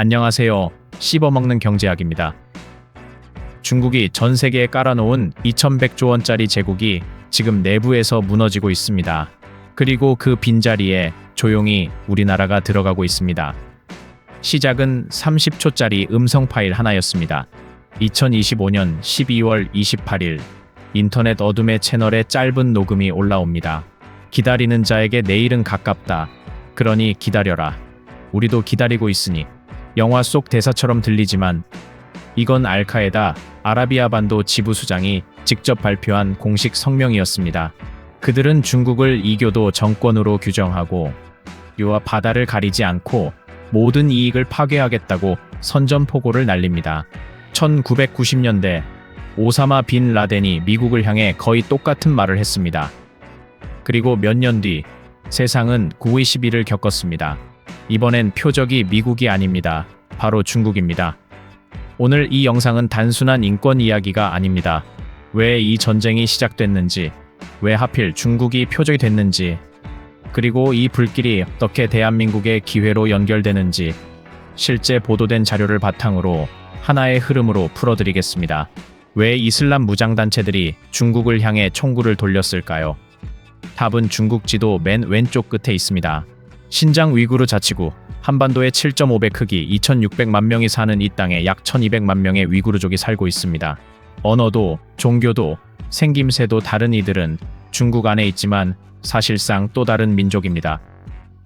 안녕하세요. 씹어먹는 경제학입니다. 중국이 전 세계에 깔아놓은 2100조 원짜리 제국이 지금 내부에서 무너지고 있습니다. 그리고 그 빈자리에 조용히 우리나라가 들어가고 있습니다. 시작은 30초짜리 음성 파일 하나였습니다. 2025년 12월 28일 인터넷 어둠의 채널에 짧은 녹음이 올라옵니다. 기다리는 자에게 내일은 가깝다. 그러니 기다려라. 우리도 기다리고 있으니. 영화 속 대사처럼 들리지만 이건 알카에다 아라비아 반도 지부 수장이 직접 발표한 공식 성명이었습니다. 그들은 중국을 이교도 정권으로 규정하고 유와 바다를 가리지 않고 모든 이익을 파괴하겠다고 선전포고를 날립니다. 1990년대 오사마 빈 라덴이 미국을 향해 거의 똑같은 말을 했습니다. 그리고 몇 년 뒤 세상은 9.11을 겪었습니다. 이번엔 표적이 미국이 아닙니다. 바로 중국입니다. 오늘 이 영상은 단순한 인권 이야기가 아닙니다. 왜 이 전쟁이 시작됐는지, 왜 하필 중국이 표적이 됐는지, 그리고 이 불길이 어떻게 대한민국의 기회로 연결되는지 실제 보도된 자료를 바탕으로 하나의 흐름으로 풀어드리겠습니다. 왜 이슬람 무장단체들이 중국을 향해 총구를 돌렸을까요? 답은 중국 지도 맨 왼쪽 끝에 있습니다. 신장 위구르 자치구, 한반도의 7.5배 크기 2600만 명이 사는 이 땅에 약 1200만 명의 위구르족이 살고 있습니다. 언어도, 종교도, 생김새도 다른 이들은 중국 안에 있지만 사실상 또 다른 민족입니다.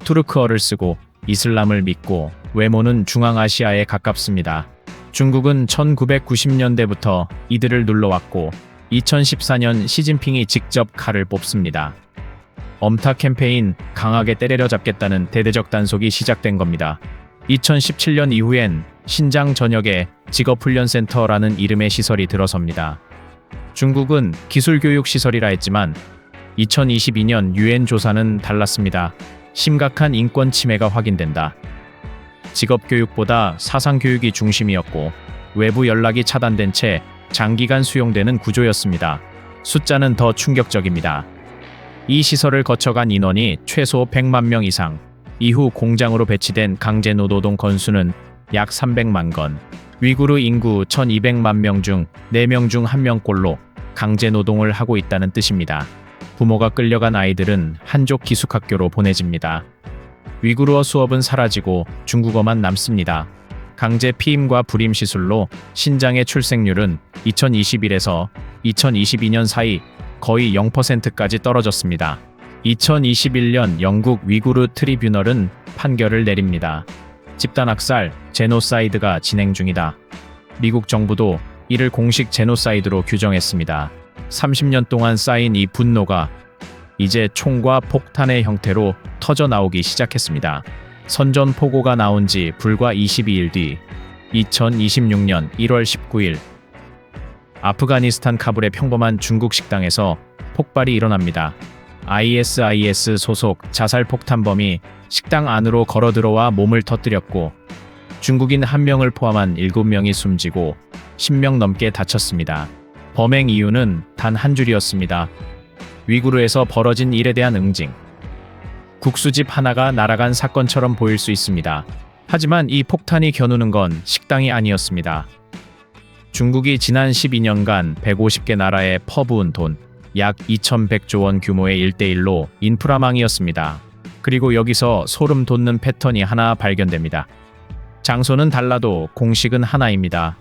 투르크어를 쓰고 이슬람을 믿고 외모는 중앙아시아에 가깝습니다. 중국은 1990년대부터 이들을 눌러왔고 2014년 시진핑이 직접 칼을 뽑습니다. 엄타 캠페인 강하게 때려잡겠다는 대대적 단속이 시작된 겁니다. 2017년 이후엔 신장 전역에 직업훈련센터라는 이름의 시설이 들어섭니다. 중국은 기술교육시설이라 했지만 2022년 유엔 조사는 달랐습니다. 심각한 인권 침해가 확인된다. 직업교육보다 사상교육이 중심이었고 외부 연락이 차단된 채 장기간 수용되는 구조였습니다. 숫자는 더 충격적입니다. 이 시설을 거쳐간 인원이 최소 100만 명 이상, 이후 공장으로 배치된 강제노동 건수는 약 300만 건, 위구르 인구 1200만 명 중 4명 중 1명꼴로 강제노동을 하고 있다는 뜻입니다. 부모가 끌려간 아이들은 한족 기숙학교로 보내집니다. 위구르어 수업은 사라지고 중국어만 남습니다. 강제 피임과 불임 시술로 신장의 출생률은 2021에서 2022년 사이 거의 0%까지 떨어졌습니다. 2021년 영국 위구르 트리뷰널은 판결을 내립니다. 집단학살, 제노사이드가 진행 중이다. 미국 정부도 이를 공식 제노사이드로 규정했습니다. 30년 동안 쌓인 이 분노가 이제 총과 폭탄의 형태로 터져 나오기 시작했습니다. 선전포고가 나온 지 불과 22일 뒤 2026년 1월 19일 아프가니스탄 카불의 평범한 중국 식당에서 폭발이 일어납니다. ISIS 소속 자살폭탄범이 식당 안으로 걸어들어와 몸을 터뜨렸고 중국인 1명을 포함한 7명이 숨지고 10명 넘게 다쳤습니다. 범행 이유는 단 한 줄이었습니다. 위구르에서 벌어진 일에 대한 응징. 국수집 하나가 날아간 사건처럼 보일 수 있습니다. 하지만 이 폭탄이 겨누는 건 식당이 아니었습니다. 중국이 지난 12년간 150개 나라에 퍼부은 돈, 약 2100조 원 규모의 1대1로 인프라망이었습니다. 그리고 여기서 소름 돋는 패턴이 하나 발견됩니다. 장소는 달라도 공식은 하나입니다.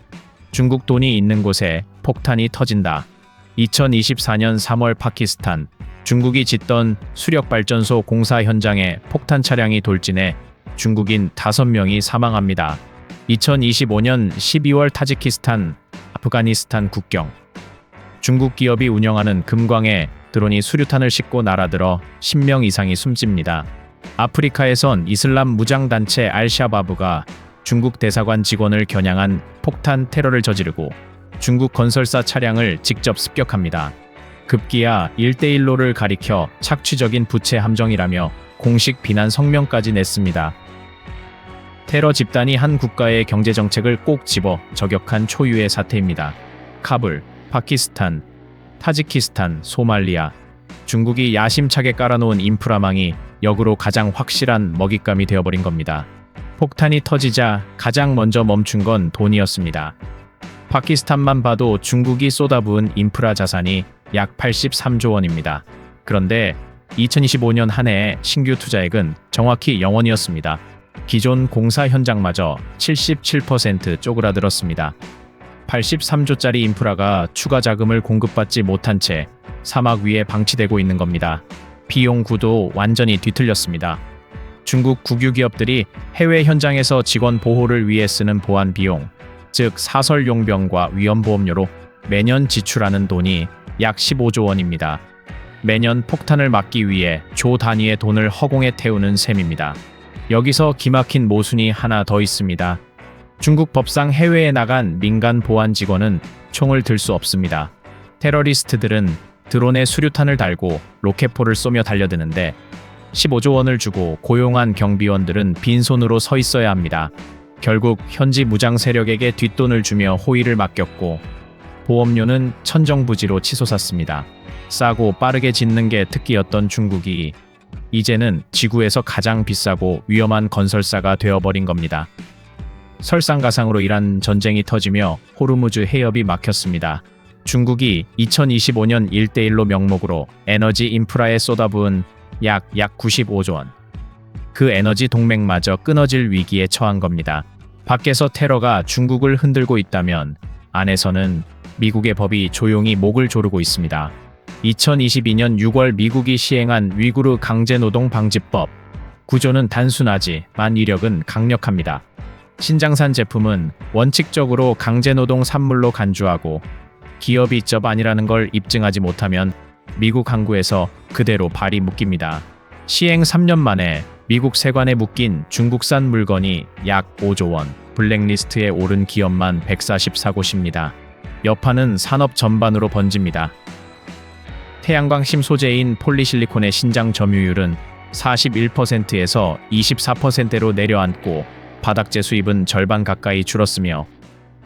중국 돈이 있는 곳에 폭탄이 터진다. 2024년 3월 파키스탄, 중국이 짓던 수력발전소 공사 현장에 폭탄 차량이 돌진해 중국인 5명이 사망합니다. 2025년 12월 타지키스탄, 아프가니스탄 국경. 중국 기업이 운영하는 금광에 드론이 수류탄을 싣고 날아들어 10명 이상이 숨집니다. 아프리카에선 이슬람 무장단체 알샤바브가 중국 대사관 직원을 겨냥한 폭탄 테러를 저지르고 중국 건설사 차량을 직접 습격합니다. 급기야 1대1로를 가리켜 착취적인 부채 함정이라며 공식 비난 성명까지 냈습니다. 테러 집단이 한 국가의 경제정책을 꼭 집어 저격한 초유의 사태입니다. 카불, 파키스탄, 타지키스탄, 소말리아, 중국이 야심차게 깔아놓은 인프라망이 역으로 가장 확실한 먹잇감이 되어버린 겁니다. 폭탄이 터지자 가장 먼저 멈춘 건 돈이었습니다. 파키스탄만 봐도 중국이 쏟아부은 인프라 자산이 약 83조 원입니다. 그런데 2025년 한 해의 신규 투자액은 정확히 0원이었습니다. 기존 공사 현장마저 77% 쪼그라들었습니다. 83조짜리 인프라가 추가 자금을 공급받지 못한 채 사막 위에 방치되고 있는 겁니다. 비용 구도 완전히 뒤틀렸습니다. 중국 국유기업들이 해외 현장에서 직원 보호를 위해 쓰는 보안 비용, 즉 사설 용병과 위험보험료로 매년 지출하는 돈이 약 15조 원입니다. 매년 폭탄을 막기 위해 조 단위의 돈을 허공에 태우는 셈입니다. 여기서 기막힌 모순이 하나 더 있습니다. 중국 법상 해외에 나간 민간 보안 직원은 총을 들 수 없습니다. 테러리스트들은 드론에 수류탄을 달고 로켓포를 쏘며 달려드는데 15조 원을 주고 고용한 경비원들은 빈손으로 서 있어야 합니다. 결국 현지 무장 세력에게 뒷돈을 주며 호의를 맡겼고 보험료는 천정부지로 치솟았습니다. 싸고 빠르게 짓는 게 특기였던 중국이 이제는 지구에서 가장 비싸고 위험한 건설사가 되어버린 겁니다. 설상가상으로 이란 전쟁이 터지며 호르무즈 해협이 막혔습니다. 중국이 2025년 1대1로 명목으로 에너지 인프라에 쏟아부은 약 95조 원. 그 에너지 동맹마저 끊어질 위기에 처한 겁니다. 밖에서 테러가 중국을 흔들고 있다면 안에서는 미국의 법이 조용히 목을 조르고 있습니다. 2022년 6월 미국이 시행한 위구르 강제노동 방지법. 구조는 단순하지만 위력은 강력합니다. 신장산 제품은 원칙적으로 강제노동 산물로 간주하고 기업이 입접 아니라는 걸 입증하지 못하면 미국 항구에서 그대로 발이 묶입니다. 시행 3년 만에 미국 세관에 묶인 중국산 물건이 약 5조 원, 블랙리스트에 오른 기업만 144곳입니다. 여파는 산업 전반으로 번집니다. 태양광심 소재인 폴리실리콘의 신장 점유율은 41%에서 24%로 내려앉고 바닥재 수입은 절반 가까이 줄었으며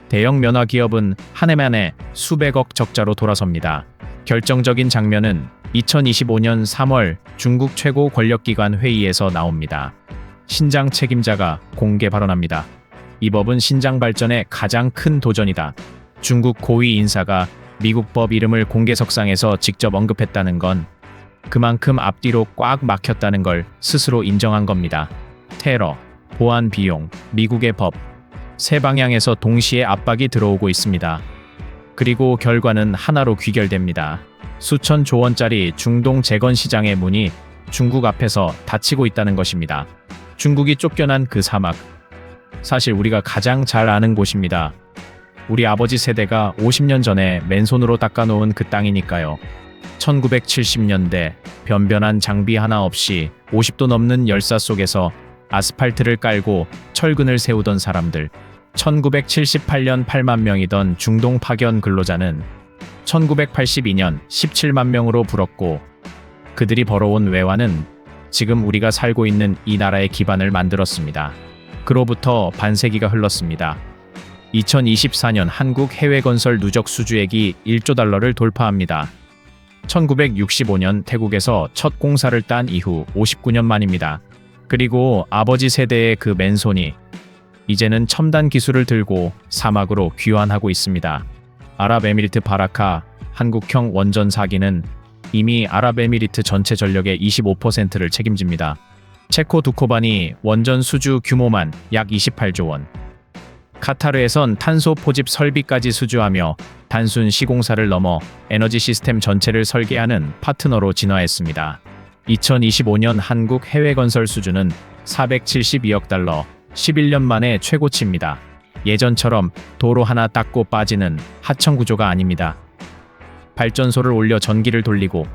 대형 면화 기업은 한 해 만에 수백억 적자로 돌아섭니다. 결정적인 장면은 2025년 3월 중국 최고 권력기관 회의에서 나옵니다. 신장 책임자가 공개 발언합니다. 이 법은 신장 발전에 가장 큰 도전이다. 중국 고위 인사가 미국 법 이름을 공개석상에서 직접 언급했다는 건 그만큼 앞뒤로 꽉 막혔다는 걸 스스로 인정한 겁니다. 테러, 보안 비용, 미국의 법, 세 방향에서 동시에 압박이 들어오고 있습니다. 그리고 결과는 하나로 귀결됩니다. 수천 조 원짜리 중동 재건 시장의 문이 중국 앞에서 닫히고 있다는 것입니다. 중국이 쫓겨난 그 사막. 사실 우리가 가장 잘 아는 곳입니다. 우리 아버지 세대가 50년 전에 맨손으로 닦아놓은 그 땅이니까요. 1970년대 변변한 장비 하나 없이 50도 넘는 열사 속에서 아스팔트를 깔고 철근을 세우던 사람들. 1978년 8만 명이던 중동 파견 근로자는 1982년 17만 명으로 불었고 그들이 벌어온 외환은 지금 우리가 살고 있는 이 나라의 기반을 만들었습니다. 그로부터 반세기가 흘렀습니다. 2024년 한국 해외 건설 누적 수주액이 1조 달러를 돌파합니다. 1965년 태국에서 첫 공사를 딴 이후 59년 만입니다. 그리고 아버지 세대의 그 맨손이 이제는 첨단 기술을 들고 사막으로 귀환하고 있습니다. 아랍에미리트 바라카 한국형 원전 4기는 이미 아랍에미리트 전체 전력의 25%를 책임집니다. 체코 두코반이 원전 수주 규모만 약 28조 원. 카타르에선 탄소 포집 설비까지 수주하며 단순 시공사를 넘어 에너지 시스템 전체를 설계하는 파트너로 진화했습니다. 2025년 한국 해외 건설 수주는 472억 달러, 11년 만에 최고치입니다. 예전처럼 도로 하나 닦고 빠지는 하청 구조가 아닙니다. 발전소를 올려 전기를 돌리고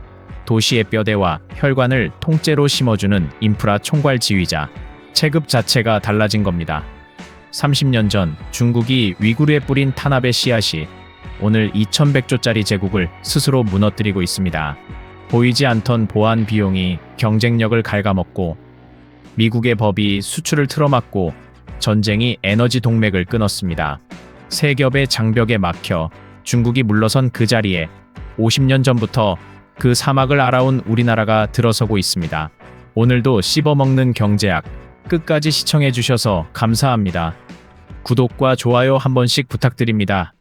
도시의 뼈대와 혈관을 통째로 심어주는 인프라 총괄 지휘자. 체급 자체가 달라진 겁니다. 30년 전 중국이 위구르에 뿌린 탄압의 씨앗이 오늘 2100조짜리 제국을 스스로 무너뜨리고 있습니다. 보이지 않던 보안 비용이 경쟁력을 갉아먹고 미국의 법이 수출을 틀어막고 전쟁이 에너지 동맥을 끊었습니다. 세 겹의 장벽에 막혀 중국이 물러선 그 자리에 50년 전부터 그 사막을 알아온 우리나라가 들어서고 있습니다. 오늘도 씹어먹는 경제학, 끝까지 시청해 주셔서 감사합니다. 구독과 좋아요 한 번씩 부탁드립니다.